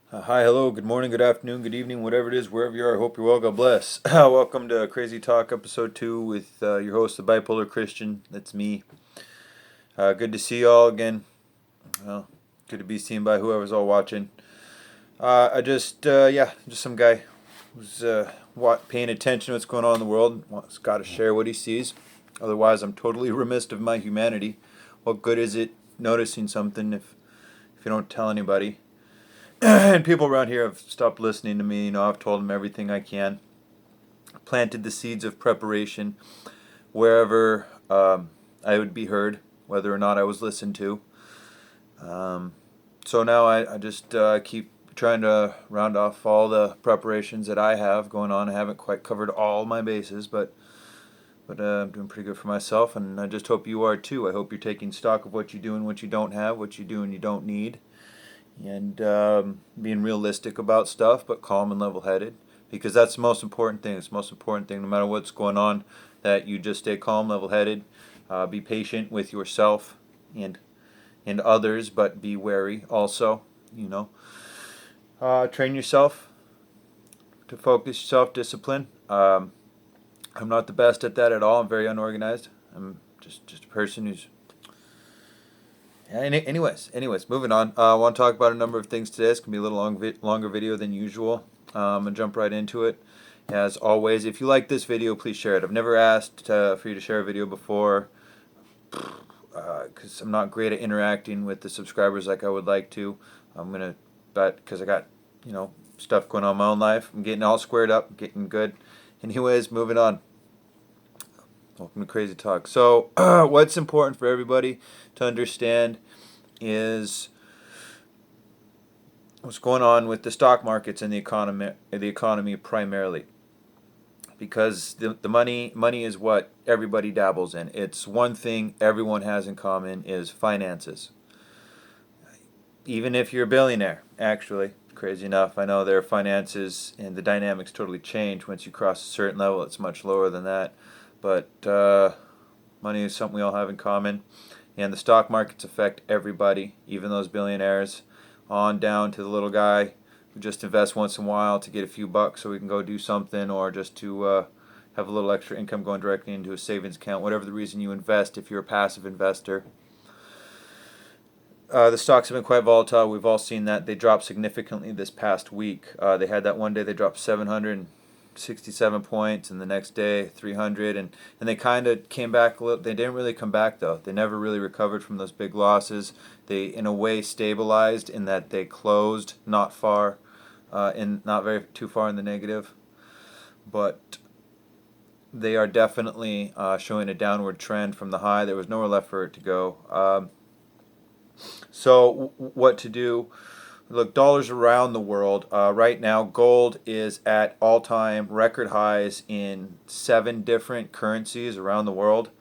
Hi, hello, good morning, good afternoon, good evening, whatever it is, wherever you are. I hope you're well. God bless. Welcome to Crazy Talk episode 2 with your host, the Bipolar Christian. That's me. Good to see you all again. Well, good to be seen by whoever's all watching. Just some guy who's paying attention to what's going on in the world. Wants got to share what he sees. Otherwise, I'm totally remiss of my humanity. What good is it noticing something if you don't tell anybody? And people around here have stopped listening to me. I've told them everything I can. Planted the seeds of preparation wherever I would be heard, whether or not I was listened to. So now I just keep trying to round off all the preparations that I have going on. I haven't quite covered all my bases, but I'm doing pretty good for myself, and I just hope you are too. I hope you're taking stock of what you do and what you don't have, what you do and you don't need, and being realistic about stuff, but calm and level-headed, because that's the most important thing. It's the most important thing, no matter what's going on, that you just stay calm, level-headed, be patient with yourself and others, but be wary also. Train yourself to focus, self-discipline. I'm not the best at that at all. I'm very unorganized. I'm just a person who's anyways, moving on. I want to talk about a number of things today. It's going to be a little longer video than usual. I'm going to jump right into it. As always, if you like this video, please share it. I've never asked for you to share a video before because I'm not great at interacting with the subscribers like I would like to. But because I got, stuff going on in my own life, I'm getting all squared up, getting good. Anyways, moving on. Welcome to Crazy Talk. So, what's important for everybody to understand is what's going on with the stock markets and the economy primarily, because the money is what everybody dabbles in. It's one thing everyone has in common is finances. Even if you're a billionaire, actually, crazy enough, I know their finances and the dynamics totally change once you cross a certain level. It's much lower than that. But money is something we all have in common. And the stock markets affect everybody, even those billionaires, on down to the little guy who just invests once in a while to get a few bucks so we can go do something, or just to have a little extra income going directly into a savings account, whatever the reason you invest if you're a passive investor. The stocks have been quite volatile. We've all seen that. They dropped significantly this past week. They had that one day they dropped 767 points, and the next day 300, and they kind of came back a little. They didn't really come back though. They never really recovered from those big losses. They in a way stabilized in that they closed not far, not very too far in the negative, but they are definitely showing a downward trend from the high. There was nowhere left for it to go. So what to do? Look, dollars around the world. Right now, gold is at all-time record highs in 7 different currencies around the world.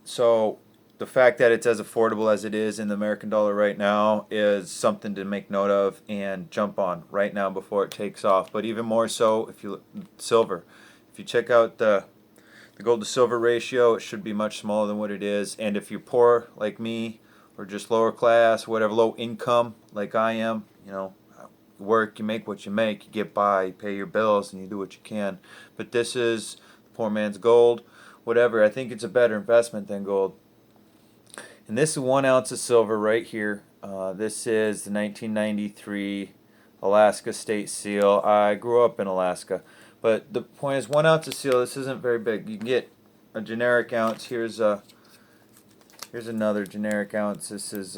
So the fact that it's as affordable as it is in the American dollar right now is something to make note of and jump on right now before it takes off. But even more so if you silver. If you check out the gold to silver ratio, it should be much smaller than what it is. And if you're poor like me, or just lower class, whatever, low income like I am, work, you make what you make, you get by, you pay your bills, and you do what you can. But this is the poor man's gold, whatever. I think it's a better investment than gold. And this is 1 ounce of silver right here. This is the 1993 Alaska State Seal. I grew up in Alaska. But the point is, 1 ounce of seal, this isn't very big. You can get a generic ounce. Here's another generic ounce. This is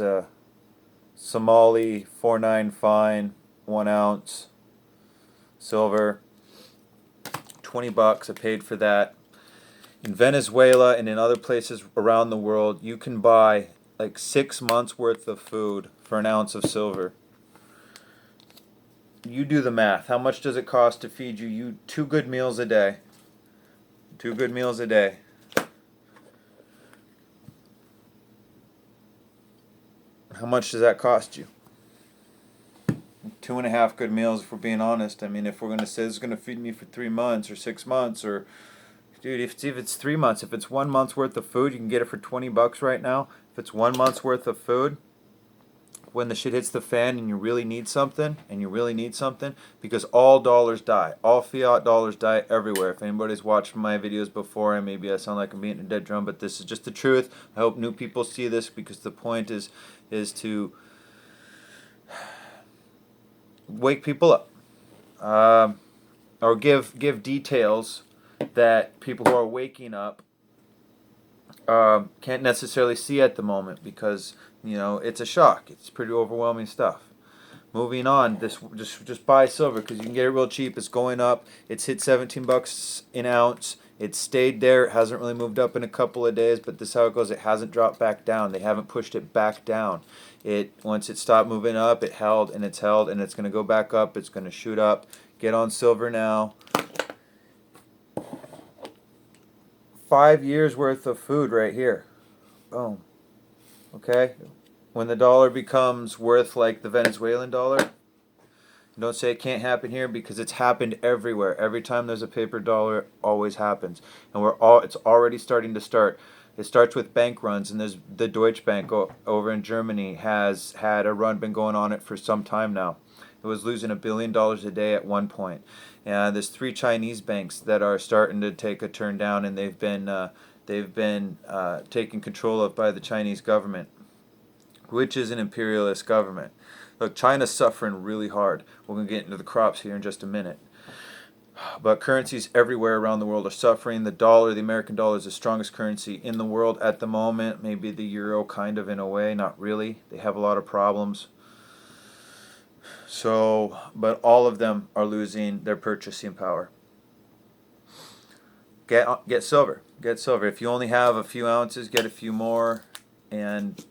Somali 49 fine, 1 ounce silver. $20 I paid for that. In Venezuela and in other places around the world, you can buy like 6 months worth of food for 1 ounce of silver. You do the math. How much does it cost to feed you 2 good meals a day? 2 good meals a day. How much does that cost you? 2.5 good meals, if we're being honest. I mean, if we're going to say this is going to feed me for 3 months or 6 months, or, dude, if it's 3 months, if it's 1 month's worth of food, you can get it for $20 right now. If it's 1 month's worth of food, when the shit hits the fan and you really need something, because all dollars die. All fiat dollars die everywhere. If anybody's watched my videos before, and maybe I sound like I'm beating a dead drum, but this is just the truth. I hope new people see this, because the point is to wake people up, or give details that people who are waking up can't necessarily see at the moment, because it's a shock. It's pretty overwhelming stuff. Moving on, this just buy silver, because you can get it real cheap. It's going up. It's hit $17 an ounce. It's stayed there. It hasn't really moved up in a couple of days, but this is how it goes. It hasn't dropped back down. They haven't pushed it back down. Once it stopped moving up, it held, and it's held, and it's going to go back up. It's going to shoot up. Get on silver now. 5 years worth of food right here. Boom. Okay? When the dollar becomes worth like the Venezuelan dollar, don't say it can't happen here, because it's happened everywhere. Every time there's a paper dollar, it always happens. And it's already starting to start. It starts with bank runs, and there's the Deutsche Bank over in Germany has had a run, been going on it for some time now. It was losing $1 billion a day at one point. And there's 3 Chinese banks that are starting to take a turn down, and they've been taken control of by the Chinese government, which is an imperialist government. Look, China's suffering really hard. We're going to get into the crops here in just a minute. But currencies everywhere around the world are suffering. The dollar, the American dollar, is the strongest currency in the world at the moment. Maybe the euro, kind of, in a way. Not really. They have a lot of problems. So, but all of them are losing their purchasing power. Get silver. Get silver. If you only have a few ounces, get a few more, and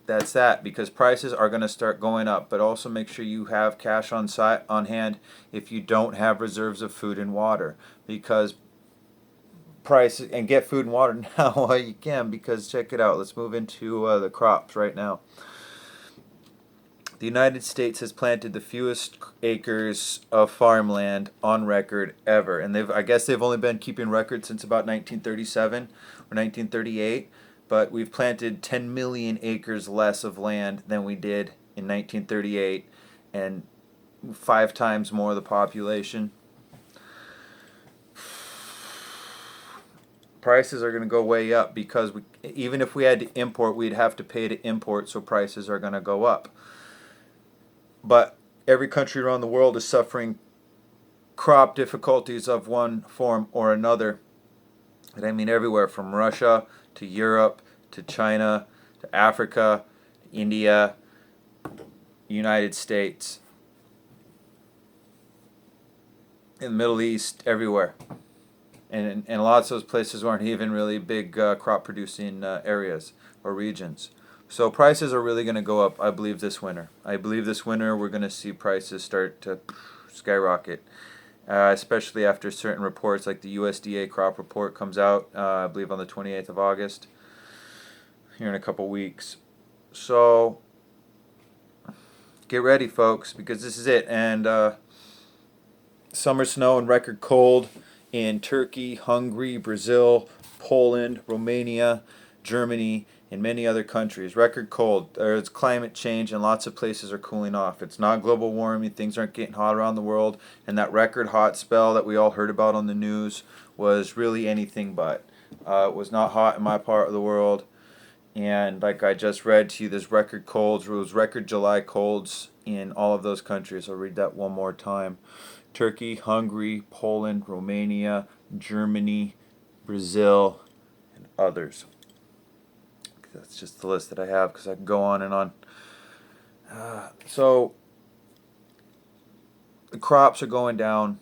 that's that, because prices are going to start going up. But also make sure you have cash on hand if you don't have reserves of food and water, because prices, and get food and water now while you can, because check it out. Let's move into the crops right now. The United States has planted the fewest acres of farmland on record ever, and I guess they've only been keeping record since about 1937 or 1938. But we've planted 10 million acres less of land than we did in 1938, and 5 times more of the population. Prices are going to go way up, because even if we had to import, we'd have to pay to import, so prices are going to go up. But every country around the world is suffering crop difficulties of one form or another. And I mean everywhere, from Russia to Europe to China to Africa, to India, United States, in the Middle East, everywhere. And lots of those places aren't even really big crop producing areas or regions. So prices are really going to go up, I believe, this winter. I believe this winter we're going to see prices start to skyrocket, especially after certain reports, like the USDA crop report comes out, I believe on the 28th of August, here in a couple weeks. So get ready, folks, because this is it. And summer snow and record cold in Turkey, Hungary, Brazil, Poland, Romania, Germany, and many other countries. Record cold. There's climate change, and lots of places are cooling off. It's not global warming. Things aren't getting hot around the world. And that record hot spell that we all heard about on the news was really anything but. It was not hot in my part of the world. And like I just read to you, there's record colds. It was record July colds in all of those countries. I'll read that one more time. Turkey, Hungary, Poland, Romania, Germany, Brazil, and others. That's just the list that I have, because I can go on and on. So the crops are going down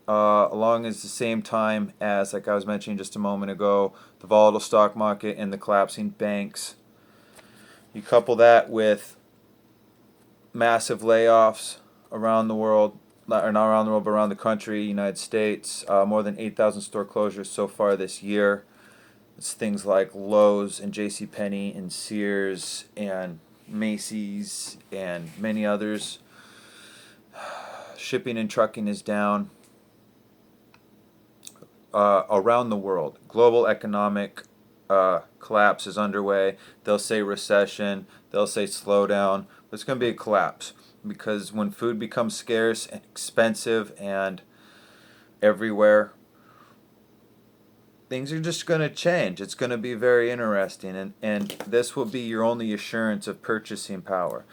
along as the same time as, like I was mentioning just a moment ago, the volatile stock market and the collapsing banks. You couple that with massive layoffs around the world, or not around the world, but around the country, United States. More than 8,000 store closures so far this year. It's things like Lowe's and JCPenney and Sears and Macy's and many others. Shipping and trucking is down around the world. Global economic collapse is underway. They'll say recession, they'll say slowdown, There's going to be a collapse because when food becomes scarce and expensive and everywhere, things are just going to change. It's going to be very interesting, and this will be your only assurance of purchasing power.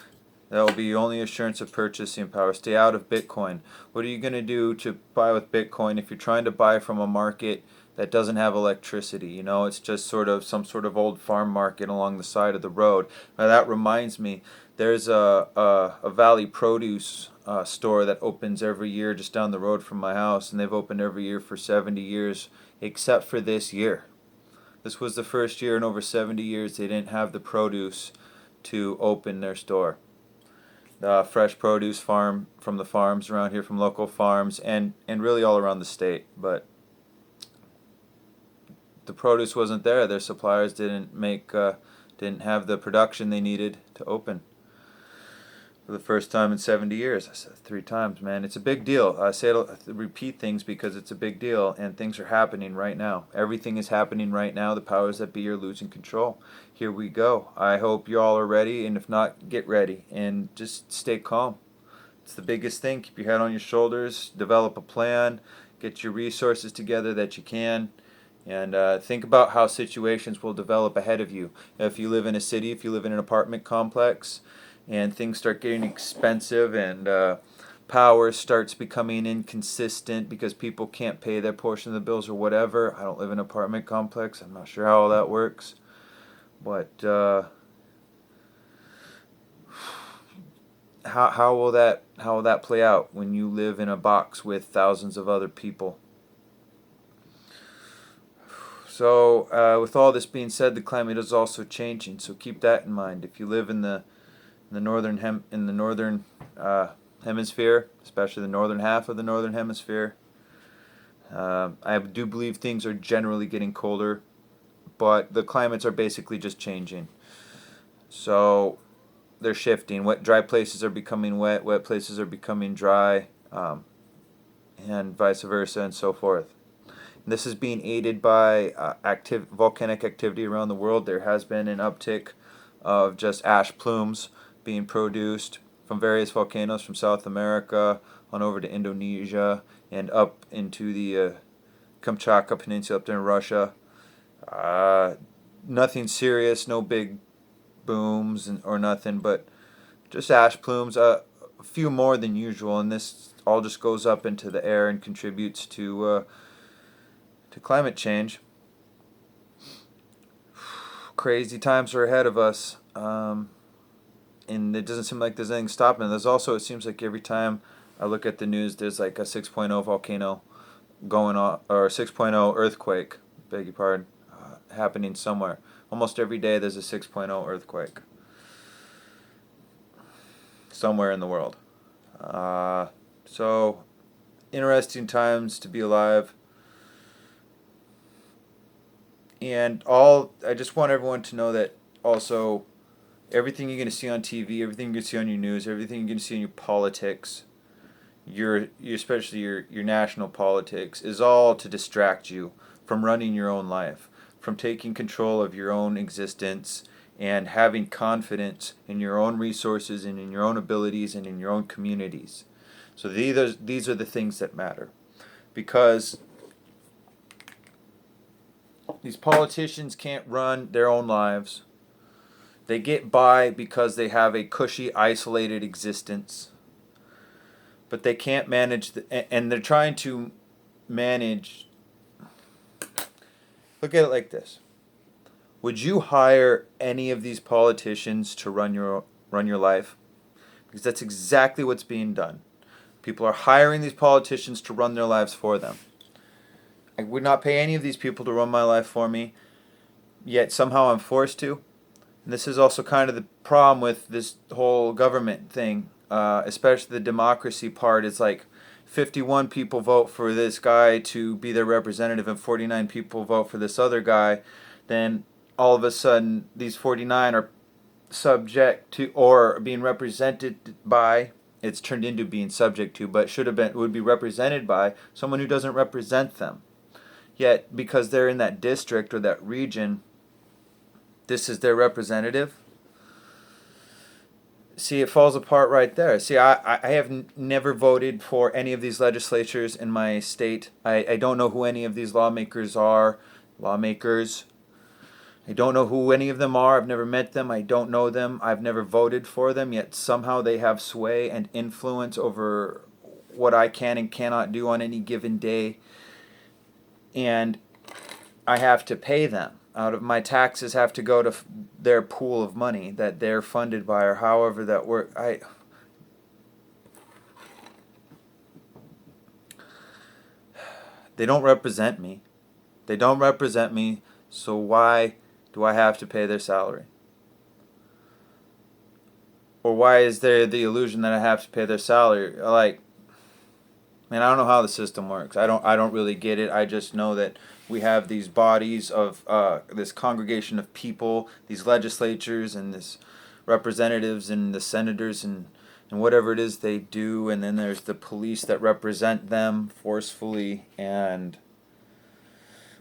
That will be your only assurance of purchasing power. Stay out of Bitcoin. What are you going to do to buy with Bitcoin if you're trying to buy from a market that doesn't have electricity? You know, it's just sort of some sort of old farm market along the side of the road. Now that reminds me, there's a Valley Produce store that opens every year just down the road from my house, and they've opened every year for 70 years, except for this year. This was the first year in over 70 years they didn't have the produce to open their store. Fresh produce farm from the farms around here, from local farms, and really all around the state. But the produce wasn't there. Their suppliers didn't have the production they needed to open for the first time in 70 years. I said 3 times, man. It's a big deal. I repeat things because it's a big deal, and things are happening right now. Everything is happening right now. The powers that be are losing control. Here we go. I hope you all are ready, and if not, get ready and just stay calm. It's the biggest thing. Keep your head on your shoulders. Develop a plan. Get your resources together that you can. And think about how situations will develop ahead of you. If you live in a city, if you live in an apartment complex, and things start getting expensive and power starts becoming inconsistent because people can't pay their portion of the bills or whatever. I don't live in an apartment complex. I'm not sure how all that works. But how will that play out when you live in a box with thousands of other people? So with all this being said, the climate is also changing. So keep that in mind. If you live in the northern hemisphere, especially the northern half of the northern hemisphere, I do believe things are generally getting colder, but the climates are basically just changing. So they're shifting. Dry places are becoming wet. Wet places are becoming dry, and vice versa, and so forth. And this is being aided by volcanic activity around the world. There has been an uptick of just ash plumes being produced from various volcanoes from South America on over to Indonesia and up into the Kamchatka Peninsula up there in Russia. Nothing serious, no big booms or nothing, but just ash plumes, a few more than usual, and this all just goes up into the air and contributes to climate change. Crazy times are ahead of us, and it doesn't seem like there's anything stopping. There's also, it seems like every time I look at the news, there's like a 6.0 volcano going on, or a 6.0 earthquake, beg your pardon, happening somewhere. Almost every day there's a 6.0 earthquake somewhere in the world. So, interesting times to be alive. And I just want everyone to know that also everything you're going to see on TV, everything you're going to see on your news, everything you're going to see in your politics, especially your national politics, is all to distract you from running your own life, from taking control of your own existence and having confidence in your own resources and in your own abilities and in your own communities. So these are the things that matter, because these politicians can't run their own lives. They get by because they have a cushy, isolated existence. But they can't manage, and they're trying to manage. Look at it like this. Would you hire any of these politicians to run your life? Because that's exactly what's being done. People are hiring these politicians to run their lives for them. I would not pay any of these people to run my life for me, yet somehow I'm forced to. And this is also kind of the problem with this whole government thing, especially the democracy part. It's like 51 people vote for this guy to be their representative and 49 people vote for this other guy. Then all of a sudden these 49 are subject to or being represented by, it's turned into being subject to, but would be represented by someone who doesn't represent them. Yet, because they're in that district or that region, this is their representative. See, it falls apart right there. See, I have never voted for any of these legislatures in my state. I don't know who any of these lawmakers are. Lawmakers. I don't know who any of them are. I've never met them. I don't know them. I've never voted for them, yet somehow they have sway and influence over what I can and cannot do on any given day. And I have to pay them. Out of my taxes have to go to their pool of money that they're funded by, or however that works. They don't represent me. They don't represent me, so why do I have to pay their salary? Or why is there the illusion that I have to pay their salary? Like, man, I don't know how the system works. I don't really get it. I just know that we have these bodies of this congregation of people, these legislatures and this representatives and the senators and whatever it is they do, and then there's the police that represent them forcefully. And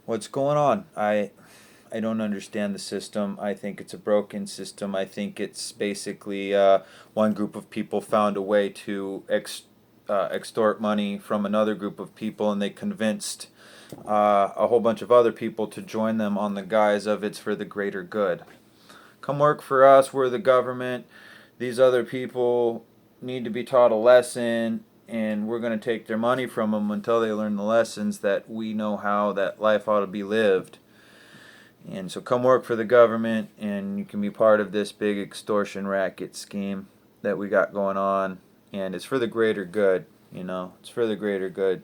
what's going on? I don't understand the system. I think it's a broken system. I think it's basically one group of people found a way to extort money from another group of people, and they convinced a whole bunch of other people to join them on the guise of it's for the greater good. Come work for us. We're the government. These other people need to be taught a lesson, and we're going to take their money from them until they learn the lessons that we know how that life ought to be lived. And so come work for the government, and you can be part of this big extortion racket scheme that we got going on. And it's for the greater good, you know. It's for the greater good.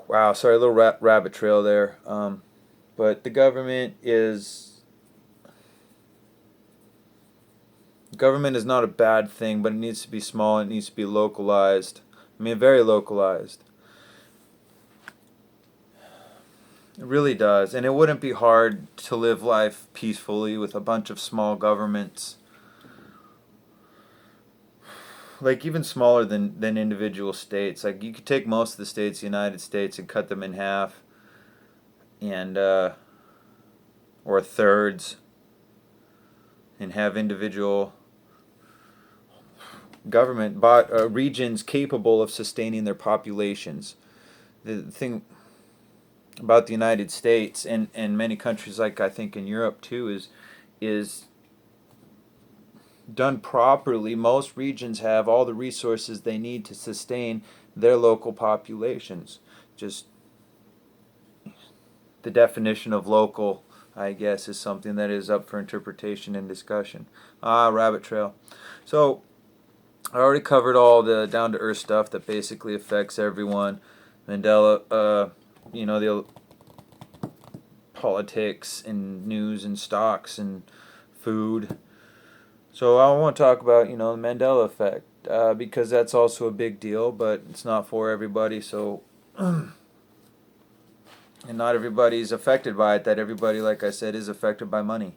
Wow, sorry, a little rabbit trail there. But the government is not a bad thing, but it needs to be small. It needs to be localized. I mean, very localized. It really does. And it wouldn't be hard to live life peacefully with a bunch of small governments. Like even smaller than individual states. Like you could take most of the states of the United States and cut them in half, and or thirds, and have individual government regions capable of sustaining their populations. The thing about the United States and many countries, like I think in Europe too, is done properly. Most regions have all the resources they need to sustain their local populations. Just the definition of local, I guess, is something that is up for interpretation and discussion. Rabbit trail. So I already covered all the down-to-earth stuff that basically affects everyone. Mandela, the politics and news and stocks and food. So I want to talk about, the Mandela effect, because that's also a big deal, but it's not for everybody. So, and not everybody's affected by it. That everybody, like I said, is affected by money,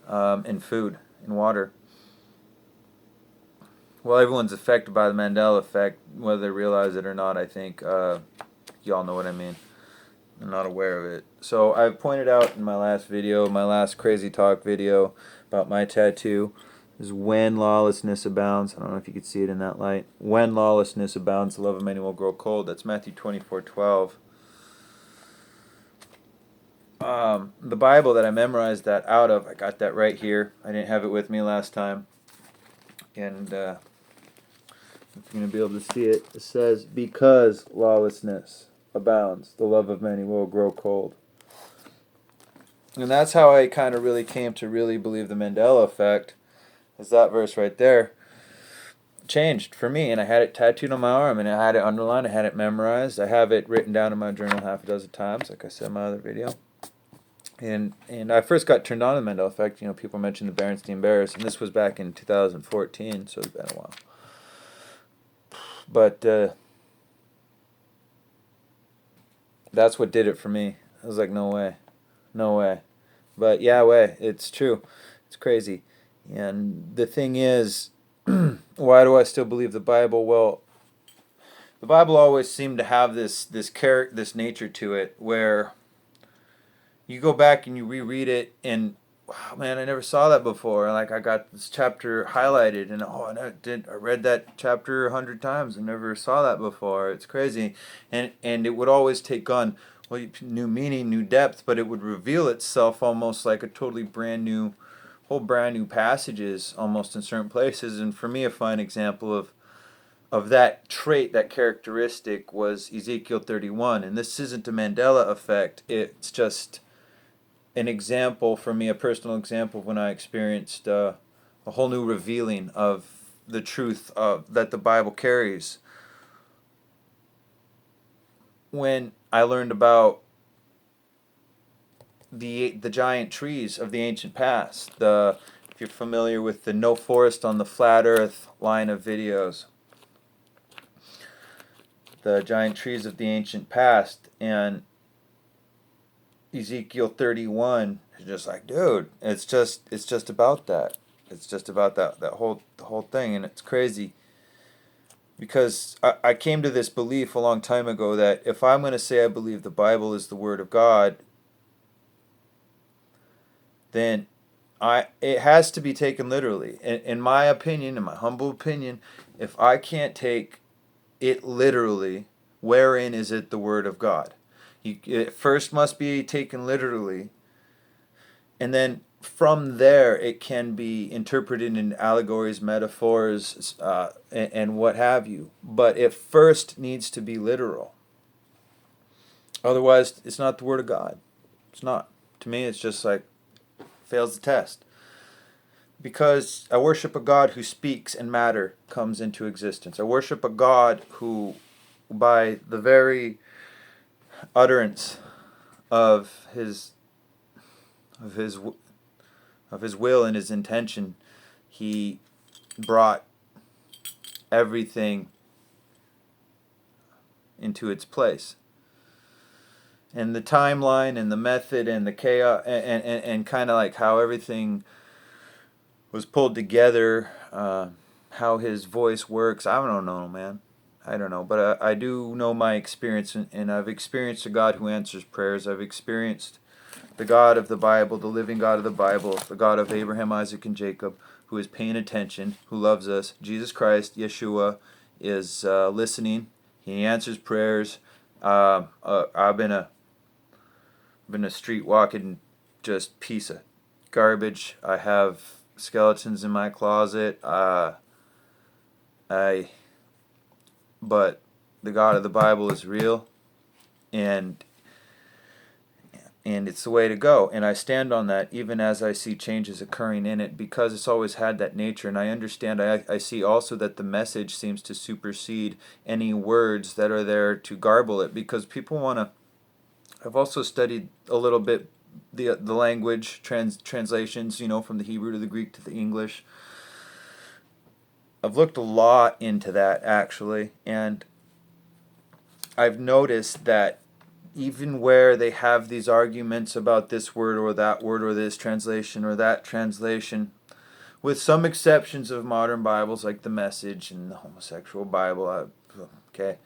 and food and water. Well, everyone's affected by the Mandela effect, whether they realize it or not. I think y'all know what I mean. I'm not aware of it. So I pointed out in my last video, my last crazy talk video about my tattoo, is when lawlessness abounds. I don't know if you could see it in that light. When lawlessness abounds, the love of many will grow cold. That's Matthew 24:12. The Bible that I memorized that out of, I got that right here. I didn't have it with me last time. And you're going to be able to see it. It says, because lawlessness abounds, the love of many will grow cold. And that's how I kind of really came to really believe the Mandela effect, is that verse right there changed for me. And I had it tattooed on my arm, and I had it underlined, I had it memorized. I have it written down in my journal half a dozen times, like I said in my other video. And I first got turned on to the Mandela effect. People mentioned the Berenstain Bears, and this was back in 2014, so it's been a while. But that's what did it for me. I was like, no way. No way. But yeah, way. It's true. It's crazy. And the thing is, why do I still believe the Bible? Well, the Bible always seemed to have this nature to it, where you go back and you reread it, and wow, man, I never saw that before. Like, I got this chapter highlighted, and oh, and I read that chapter 100 times. I never saw that before. It's crazy, and it would always take on, well, new meaning, new depth, but it would reveal itself almost like a totally brand new passages, almost in certain places. And for me, a fine example of that trait, that characteristic, was Ezekiel 31. And this isn't a Mandela effect. It's just an example for me, a personal example of when I experienced a whole new revealing of the truth that the Bible carries. When I learned about the giant trees of the ancient past, if you're familiar with the No Forest on the Flat Earth line of videos, the giant trees of the ancient past, and Ezekiel 31 is just like, dude, it's just about that. It's just about the whole thing, and it's crazy because I came to this belief a long time ago that if I'm going to say I believe the Bible is the Word of God, then it has to be taken literally. In my opinion, in my humble opinion, if I can't take it literally, wherein is it the Word of God? It first must be taken literally, and then from there it can be interpreted in allegories, metaphors, and what have you. But it first needs to be literal. Otherwise, it's not the Word of God. It's not. To me, it's just like, fails the test. Because I worship a God who speaks and matter comes into existence. I worship a God who, by the very utterance of his of his of his will and his intention, he brought everything into its place. And the timeline and the method and the chaos and kind of like how everything was pulled together, how his voice works, I don't know, man. I don't know, but I do know my experience, and I've experienced a God who answers prayers. I've experienced the God of the Bible, the living God of the Bible, the God of Abraham, Isaac, and Jacob, who is paying attention, who loves us. Jesus Christ, Yeshua, is listening. He answers prayers. I've been a street walking just piece of garbage. I have skeletons in my closet. But the God of the Bible is real, and it's the way to go. And I stand on that even as I see changes occurring in it, because it's always had that nature. And I understand, I see also that the message seems to supersede any words that are there to garble it, because people want to. I've also studied a little bit the language translations, from the Hebrew to the Greek to the English. I've looked a lot into that, actually, and I've noticed that even where they have these arguments about this word or that word or this translation or that translation, with some exceptions of modern Bibles like the Message and the Homosexual Bible, okay,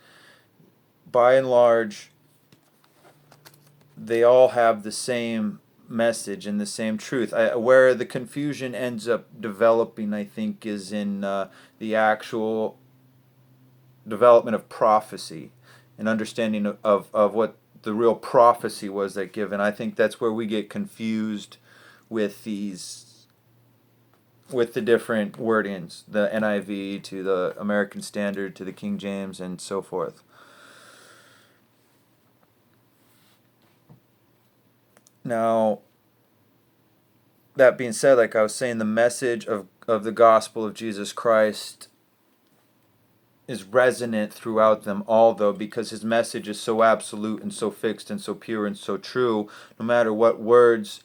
by and large, they all have the same message and the same truth. Where the confusion ends up developing, I think, is in the actual development of prophecy and understanding of what the real prophecy was that given. I think that's where we get confused with the different wordings, the NIV to the American Standard to the King James and so forth. Now, that being said, like I was saying, the message of the gospel of Jesus Christ is resonant throughout them all, though, because his message is so absolute and so fixed and so pure and so true. No matter what words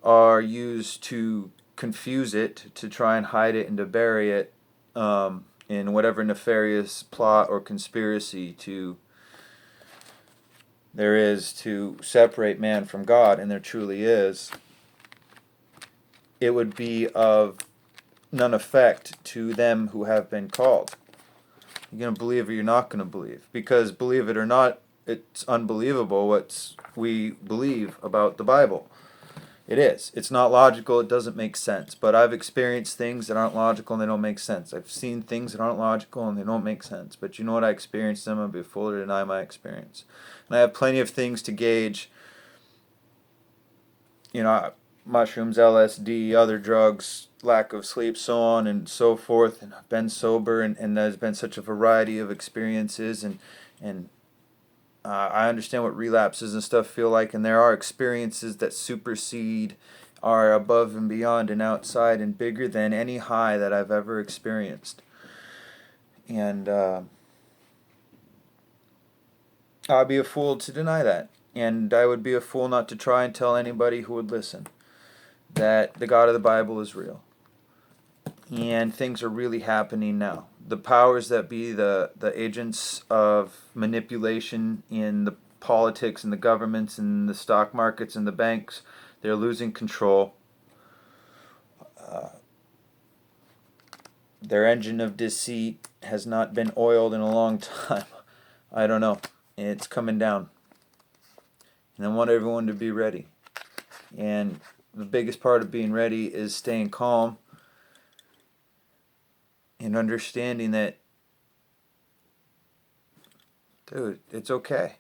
are used to confuse it, to try and hide it and to bury it in whatever nefarious plot or conspiracy there is to separate man from God, and there truly is, it would be of none effect to them who have been called. You're going to believe or you're not going to believe. Because, believe it or not, it's unbelievable what we believe about the Bible. It is. It's not logical. It doesn't make sense. But I've experienced things that aren't logical and they don't make sense. I've seen things that aren't logical and they don't make sense. But you know what? I experienced them. I'd be a fool to deny my experience. And I have plenty of things to gauge. You know, mushrooms, LSD, other drugs, lack of sleep, so on and so forth. And I've been sober, and there's been such a variety of experiences, and I understand what relapses and stuff feel like, and there are experiences that supersede, are above and beyond and outside and bigger than any high that I've ever experienced. And I'd be a fool to deny that. And I would be a fool not to try and tell anybody who would listen that the God of the Bible is real. And things are really happening now. The powers that be, the agents of manipulation in the politics and the governments and the stock markets and the banks, they're losing control. Their engine of deceit has not been oiled in a long time. I don't know. It's coming down. And I want everyone to be ready. And the biggest part of being ready is staying calm and understanding that, dude, it's okay.